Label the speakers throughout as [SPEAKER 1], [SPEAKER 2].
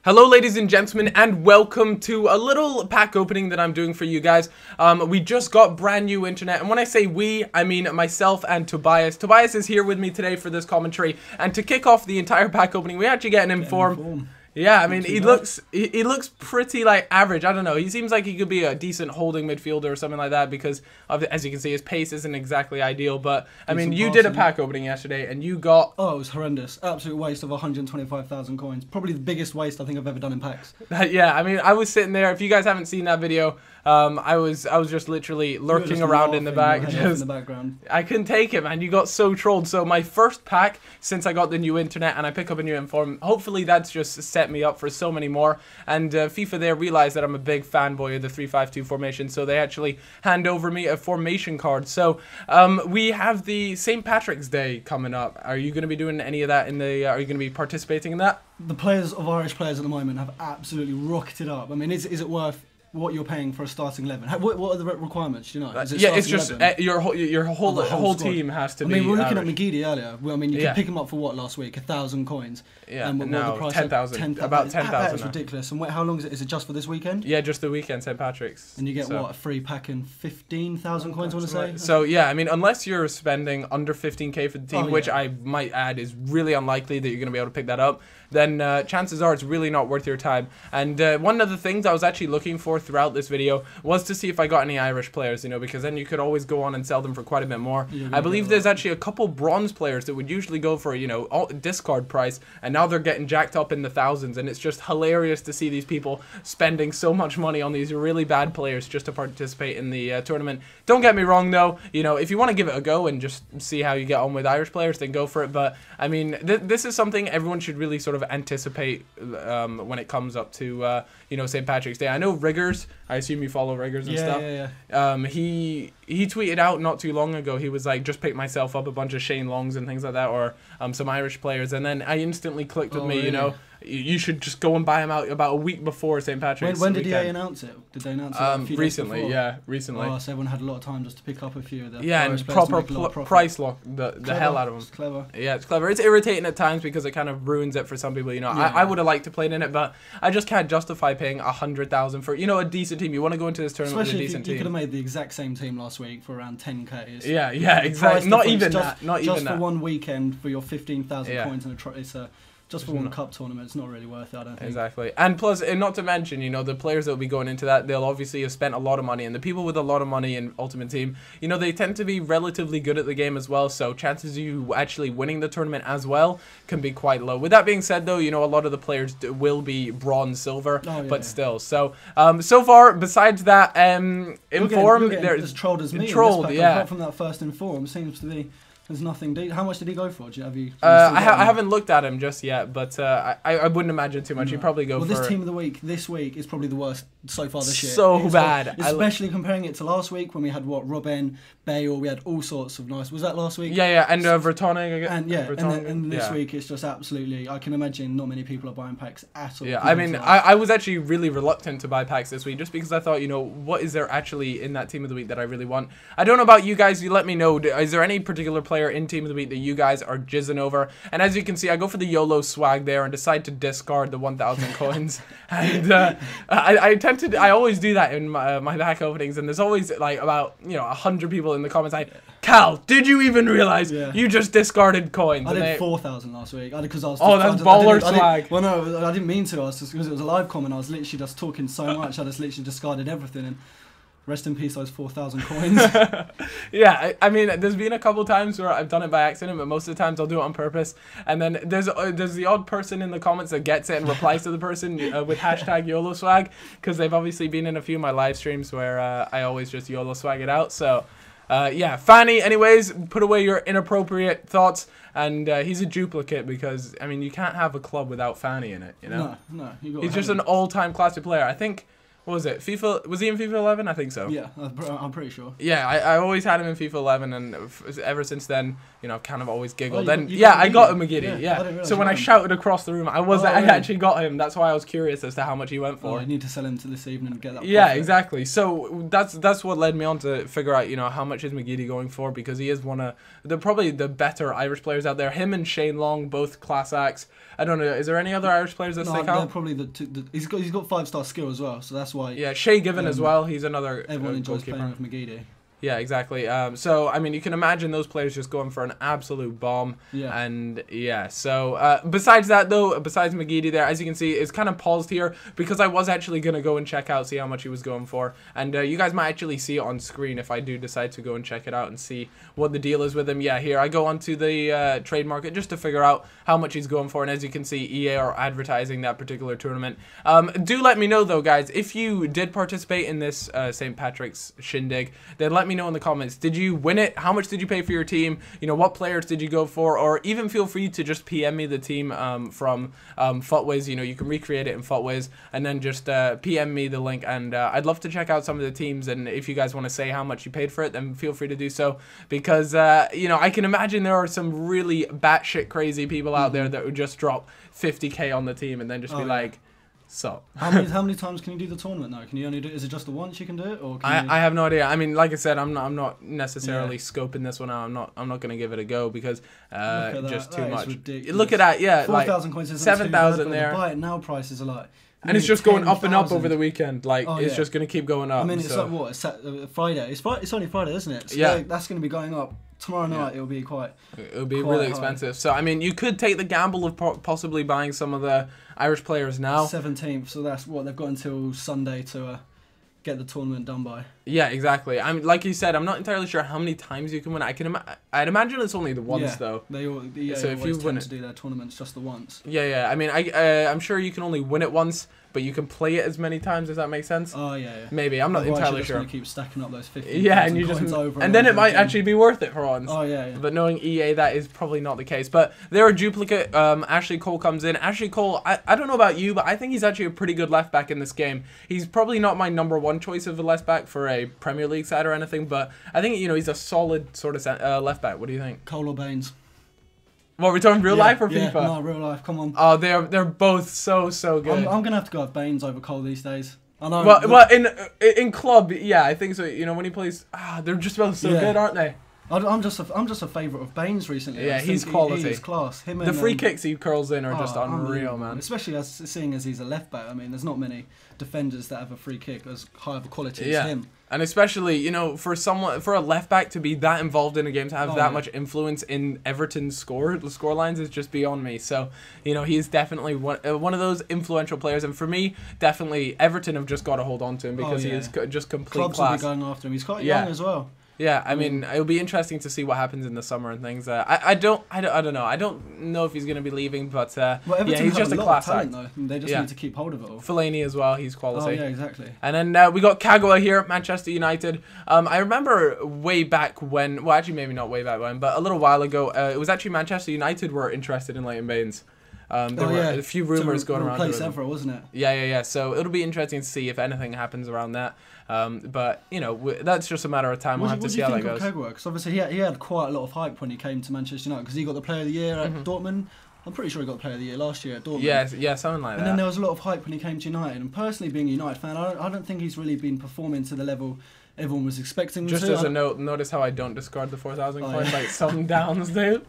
[SPEAKER 1] Hello ladies and gentlemen, and welcome to a little pack opening that I'm doing for you guys. We just got brand new internet, and when I say we, I mean myself and Tobias. Tobias is here with me today for this commentary, and to kick off the entire pack opening, we actually get an inform. Yeah, I mean, he looks pretty, like, average. I don't know. He seems like he could be a decent holding midfielder or something like that because, as you can see, his pace isn't exactly ideal. But, I mean, you did a pack opening yesterday and you got...
[SPEAKER 2] Oh, it was horrendous. Absolute waste of 125,000 coins. Probably the biggest waste I think I've ever done in packs.
[SPEAKER 1] Yeah, I mean, I was sitting there. If you guys haven't seen that video, I was just literally lurking around in the back.
[SPEAKER 2] In the background.
[SPEAKER 1] I couldn't take it, man. You got so trolled. So my first pack since I got the new internet and I pick up a new inform, hopefully that's just set me up for so many more. And FIFA there realized that I'm a big fanboy of the 3-5-2 formation, so they actually hand over me a formation card. So we have the St. Patrick's Day coming up. Are you going to be doing any of that in the? Are you going to be participating in that?
[SPEAKER 2] The players of Irish players at the moment have absolutely rocketed up. I mean, is it worth what you're paying for a starting 11? What are the requirements? Do you know?
[SPEAKER 1] Yeah, it's just your whole team has to be.
[SPEAKER 2] I mean, we were looking at McGeady earlier. Well, I mean, you could pick him up for what last week? 1,000 coins.
[SPEAKER 1] Yeah, and now 10,000. About 10,000.
[SPEAKER 2] That's ridiculous. And how long is it? Is it just for this weekend?
[SPEAKER 1] Yeah, just the weekend, St. Patrick's.
[SPEAKER 2] And you get what, a free pack and 15,000 coins? I want to say.
[SPEAKER 1] So yeah, I mean, unless you're spending under 15k for the team, which I might add is really unlikely that you're going to be able to pick that up, then chances are it's really not worth your time. And one of the things I was actually looking for throughout this video was to see if I got any Irish players, you know, because then you could always go on and sell them for quite a bit more. I believe there's actually a couple bronze players that would usually go for, you know, discard price, and now they're getting jacked up in the thousands, and it's just hilarious to see these people spending so much money on these really bad players just to participate in the tournament. Don't get me wrong though, you know, if you want to give it a go and just see how you get on with Irish players, then go for it. But I mean, this is something everyone should really sort of anticipate when it comes up to you know, St. Patrick's Day. I know Riggers, I assume you follow Riggers and stuff. He tweeted out not too long ago, he was like, just pick myself up a bunch of Shane Longs and things like that, or some Irish players, and then I instantly clicked with me, really? You know, you should just go and buy them out about a week before St. Patrick's.
[SPEAKER 2] When did EA announce it? Did they announce it a few
[SPEAKER 1] recently?
[SPEAKER 2] Days
[SPEAKER 1] yeah, recently.
[SPEAKER 2] Oh, so everyone had a lot of time just to pick up a few of them.
[SPEAKER 1] Yeah, and proper price lock the hell out of them.
[SPEAKER 2] It's clever.
[SPEAKER 1] Yeah, it's clever. It's irritating at times because it kind of ruins it for some people. You know, I would have liked to play in it, but I just can't justify paying 100,000 for, you know, a decent team. You want to go into this tournament with a decent team.
[SPEAKER 2] You could have made the exact same team last week for around 10k.
[SPEAKER 1] Yeah, exactly. Not even that. Not even that.
[SPEAKER 2] Just for one weekend for your 15,000 coins and it's just for one cup tournament, it's not really worth it, I don't think.
[SPEAKER 1] Exactly. And plus, and not to mention, you know, the players that will be going into that, they'll obviously have spent a lot of money. And the people with a lot of money in Ultimate Team, you know, they tend to be relatively good at the game as well. So chances of you actually winning the tournament as well can be quite low. With that being said, though, you know, a lot of the players will be bronze, silver, but still. So, so far, besides that, Inform,
[SPEAKER 2] they're as trolled as me.
[SPEAKER 1] Trolled,
[SPEAKER 2] apart from that first Inform, seems to be... There's nothing. How much did he go for?
[SPEAKER 1] I haven't looked at him just yet, but I wouldn't imagine too much. He'd probably go for...
[SPEAKER 2] Well, this team of the week this week is probably the worst so far this year.
[SPEAKER 1] So bad.
[SPEAKER 2] Especially comparing it to last week when we had, what, Robben, Bale, we had all sorts of nice... Was that last week?
[SPEAKER 1] Yeah, and Vertonghen.
[SPEAKER 2] And this week it's just absolutely... I can imagine not many people are buying packs at all.
[SPEAKER 1] Yeah, I mean, I was actually really reluctant to buy packs this week just because I thought, you know, what is there actually in that team of the week that I really want? I don't know about you guys. You let me know. Is there any particular player in team of the week that you guys are jizzing over? And as you can see, I go for the YOLO swag there and decide to discard the 1,000 coins. And I always do that in my pack openings, and there's always like about, you know, 100 people in the comments like, Cal, did you even realize you just discarded coins?
[SPEAKER 2] I did 4,000 last week because I was.
[SPEAKER 1] Oh, that's baller swag.
[SPEAKER 2] Well, no, I didn't mean to. I was just because it was a live comment. I was literally just talking so much. I just literally discarded everything and. Rest in peace, those 4,000 coins.
[SPEAKER 1] Yeah, I mean, there's been a couple times where I've done it by accident, but most of the times I'll do it on purpose. And then there's the odd person in the comments that gets it and replies to the person with hashtag YOLO swag, because they've obviously been in a few of my live streams where I always just YOLO swag it out. So, yeah, Fanny, anyways, put away your inappropriate thoughts. And he's a duplicate because, I mean, you can't have a club without Fanny in it, you know?
[SPEAKER 2] No.
[SPEAKER 1] He's just an all-time classic player. I think... what was it? FIFA, was he in FIFA 11? I think so.
[SPEAKER 2] Yeah, I'm pretty sure.
[SPEAKER 1] Yeah, I always had him in FIFA 11, and ever since then, you know, I've kind of always giggled.
[SPEAKER 2] Oh,
[SPEAKER 1] then yeah, I got him McGiddy.
[SPEAKER 2] Yeah.
[SPEAKER 1] Yeah. So when I shouted across the room, I actually got him. That's why I was curious as to how much he went for.
[SPEAKER 2] Oh, I need to sell him to this evening and get that.
[SPEAKER 1] Yeah,
[SPEAKER 2] profit.
[SPEAKER 1] exactly. So that's what led me on to figure out, you know, how much is McGiddy going for, because he is one of probably the better Irish players out there. Him and Shane Long, both class acts. I don't know. Is there any other Irish players that stick out?
[SPEAKER 2] They're probably he's got 5-star skill as well, so that's why.
[SPEAKER 1] Yeah, Shay Given as well. He's another
[SPEAKER 2] everyone enjoys
[SPEAKER 1] goalkeeper.
[SPEAKER 2] playing with McGeady.
[SPEAKER 1] Yeah, exactly. So, I mean, you can imagine those players just going for an absolute bomb.
[SPEAKER 2] Yeah.
[SPEAKER 1] And, yeah, so, besides that, though, besides McGeady there, as you can see, it's kind of paused here because I was actually going to go and check out, see how much he was going for. And you guys might actually see it on screen if I do decide to go and check it out and see what the deal is with him. Yeah, here, I go onto the trade market just to figure out how much he's going for. And as you can see, EA are advertising that particular tournament. Do let me know, though, guys, if you did participate in this St. Patrick's shindig, then let me know in the comments. Did you win it? How much did you pay for your team? You know, what players did you go for? Or even feel free to just PM me the team from Footways. You know, you can recreate it in Footways and then just PM me the link. And I'd love to check out some of the teams. And if you guys want to say how much you paid for it, then feel free to do so. Because, you know, I can imagine there are some really batshit crazy people out there that would just drop 50k on the team and then just be like, so
[SPEAKER 2] how many times can you do the tournament though? Can you only do? Is it just the once you can do it, or can
[SPEAKER 1] I have no idea. I mean, like I said, I'm not necessarily scoping this one out. I'm not gonna give it a go because just too much. Look at that, yeah,
[SPEAKER 2] 4,000 coins,
[SPEAKER 1] 7,000 there.
[SPEAKER 2] The buy it now prices are like.
[SPEAKER 1] And it's just going up and up over the weekend. Like it's just gonna keep going up.
[SPEAKER 2] I mean, it's like what? It's Friday. It's only Friday, isn't it? So yeah, that's gonna be going up. Tomorrow night it'll be
[SPEAKER 1] really expensive. So I mean, you could take the gamble of possibly buying some of the Irish players now.
[SPEAKER 2] 17th, so that's what they've got until Sunday to get the tournament done by.
[SPEAKER 1] Yeah, exactly. I mean, like you said, I'm not entirely sure how many times you can win. I'd imagine it's only the once though.
[SPEAKER 2] So if you win to do their tournaments just the once.
[SPEAKER 1] Yeah. I mean, I'm sure you can only win it once, but you can play it as many times. Does that make sense?
[SPEAKER 2] Oh yeah.
[SPEAKER 1] Maybe I'm not entirely sure.
[SPEAKER 2] Just keep stacking up those 50.
[SPEAKER 1] Yeah, and you just and then it might actually be worth it for once.
[SPEAKER 2] Oh yeah.
[SPEAKER 1] But knowing EA, that is probably not the case. But they're a duplicate. Ashley Cole comes in. Ashley Cole, I don't know about you, but I think he's actually a pretty good left back in this game. He's probably not my #1 choice of a left back for a Premier League side or anything, but I think he's a solid sort of left back. What do you think?
[SPEAKER 2] Cole or Baines?
[SPEAKER 1] What, we're talking real life or FIFA?
[SPEAKER 2] No, real life. Come on.
[SPEAKER 1] Oh, they're both so good.
[SPEAKER 2] I'm gonna have to go with Baines over Cole these days. I know.
[SPEAKER 1] Well, in club, yeah, I think so. You know, when he plays, they're just both so good, aren't they?
[SPEAKER 2] I'm just a favourite of Baines recently.
[SPEAKER 1] Yeah, he's quality.
[SPEAKER 2] He's class. Him
[SPEAKER 1] the
[SPEAKER 2] and,
[SPEAKER 1] free kicks he curls in are just unreal, man.
[SPEAKER 2] Especially seeing as he's a left back. I mean, there's not many defenders that have a free kick as high of a quality as him.
[SPEAKER 1] And especially, for a left back to be that involved in a game, to have that much influence in Everton's score lines is just beyond me. So, he's definitely one of those influential players. And for me, definitely Everton have just got to hold on to him because he is just complete
[SPEAKER 2] Clubs
[SPEAKER 1] class.
[SPEAKER 2] Clubs will be going after him. He's quite young as well.
[SPEAKER 1] Yeah, I mean, it'll be interesting to see what happens in the summer and things. I don't know. I don't know if he's going to be leaving, but he's just a class act.
[SPEAKER 2] They just need to keep hold of it all.
[SPEAKER 1] Fellaini as well, he's quality.
[SPEAKER 2] Oh yeah, exactly.
[SPEAKER 1] And then we got Kagawa here at Manchester United. I remember way back when, well, actually maybe not way back when, but a little while ago, it was actually Manchester United were interested in Leighton Baines. There were a few rumors going around.
[SPEAKER 2] Replace Evra, wasn't it?
[SPEAKER 1] Yeah. So it'll be interesting to see if anything happens around that. But that's just a matter of time. We'll have to see how that goes.
[SPEAKER 2] Because obviously he had quite a lot of hype when he came to Manchester United because he got the Player of the Year at Dortmund. I'm pretty sure he got Player of the Year last year at Dortmund.
[SPEAKER 1] Yeah, something like that.
[SPEAKER 2] And then there was a lot of hype when he came to United. And personally, being a United fan, I don't think he's really been performing to the level everyone was expecting him to.
[SPEAKER 1] Just as a note, notice how I don't discard the 4,000 coins like some downs do.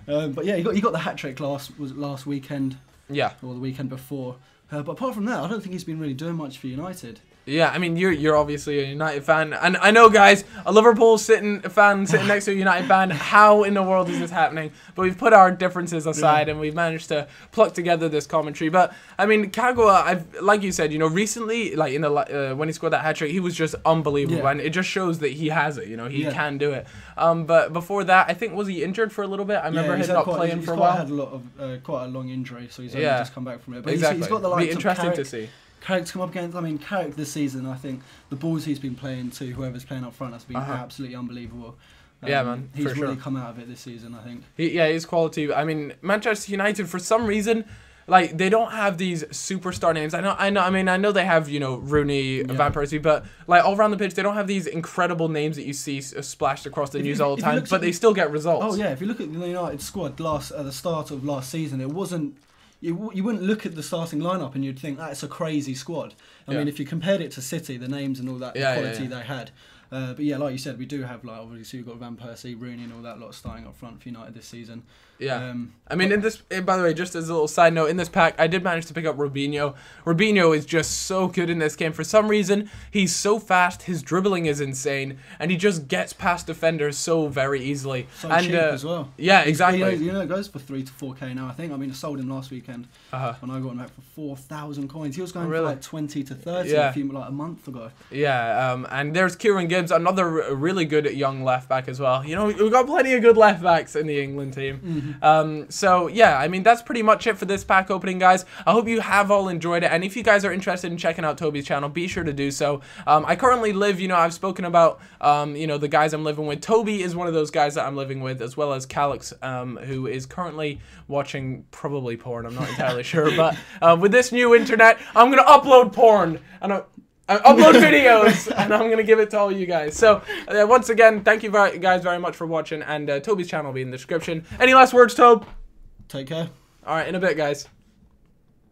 [SPEAKER 2] But yeah, he got the hat trick last weekend.
[SPEAKER 1] Yeah.
[SPEAKER 2] Or the weekend before. But apart from that, I don't think he's been really doing much for United.
[SPEAKER 1] Yeah, I mean, you're obviously a United fan, and I know, guys, a Liverpool fan sitting next to a United fan. How in the world is this happening? But we've put our differences aside, and we've managed to pluck together this commentary. But I mean, Kagawa, like you said, recently, like in the when he scored that hat trick, he was just unbelievable, and it just shows that he has it. He can do it. But before that, I think was he injured for a little bit? I remember him not playing for a while.
[SPEAKER 2] He's had quite a long injury, so he's only just come back from it. But
[SPEAKER 1] exactly,
[SPEAKER 2] he's got the likes
[SPEAKER 1] be interesting to see.
[SPEAKER 2] Carrick to come up against. I mean, Carrick this season, I think the balls he's been playing to whoever's playing up front has been absolutely unbelievable.
[SPEAKER 1] Yeah, man,
[SPEAKER 2] he's really come out of it this season, I think.
[SPEAKER 1] He's quality. I mean, Manchester United, for some reason, like they don't have these superstar names. I know they have, you know, Rooney, Van Persie, but like all around the pitch they don't have these incredible names that you see splashed across the news all the time. But they still get results.
[SPEAKER 2] Oh yeah, if you look at the United squad at the start of last season, it wasn't. You wouldn't look at the starting lineup and you'd think that's a crazy squad. I mean, if you compared it to City, the names and all that, the quality they had. But yeah, like you said, we do have, like, obviously you've got Van Persie, Rooney and all that lot starting up front for United this season.
[SPEAKER 1] Yeah. I mean, by the way, just as a little side note, in this pack, I did manage to pick up Robinho. Robinho is just so good in this game. For some reason, he's so fast, his dribbling is insane, and he just gets past defenders so very easily.
[SPEAKER 2] So cheap as well.
[SPEAKER 1] Yeah, exactly.
[SPEAKER 2] You know, it goes for 3 to 4k now, I think. I mean, I sold him last weekend when I got him back for 4,000 coins. He was going for like 20 to 30 like a month ago.
[SPEAKER 1] Yeah, and there's Kieran Gibbs, another really good young left back as well. You know, we've got plenty of good left backs in the England team. So yeah, I mean, that's pretty much it for this pack opening, guys. I hope you have all enjoyed it, and if you guys are interested in checking out Tobii's channel, be sure to do so. I currently live, you know, I've spoken about, you know, the guys I'm living with. Tobii is one of those guys that I'm living with, as well as Callum, who is currently watching probably porn. I'm not entirely sure, but with this new internet, I'm gonna upload porn and I upload videos, and I'm going to give it to all you guys. So, once again, thank you guys very much for watching, and Tobii's channel will be in the description. Any last words, Tob?
[SPEAKER 2] Take care.
[SPEAKER 1] All right, in a bit, guys.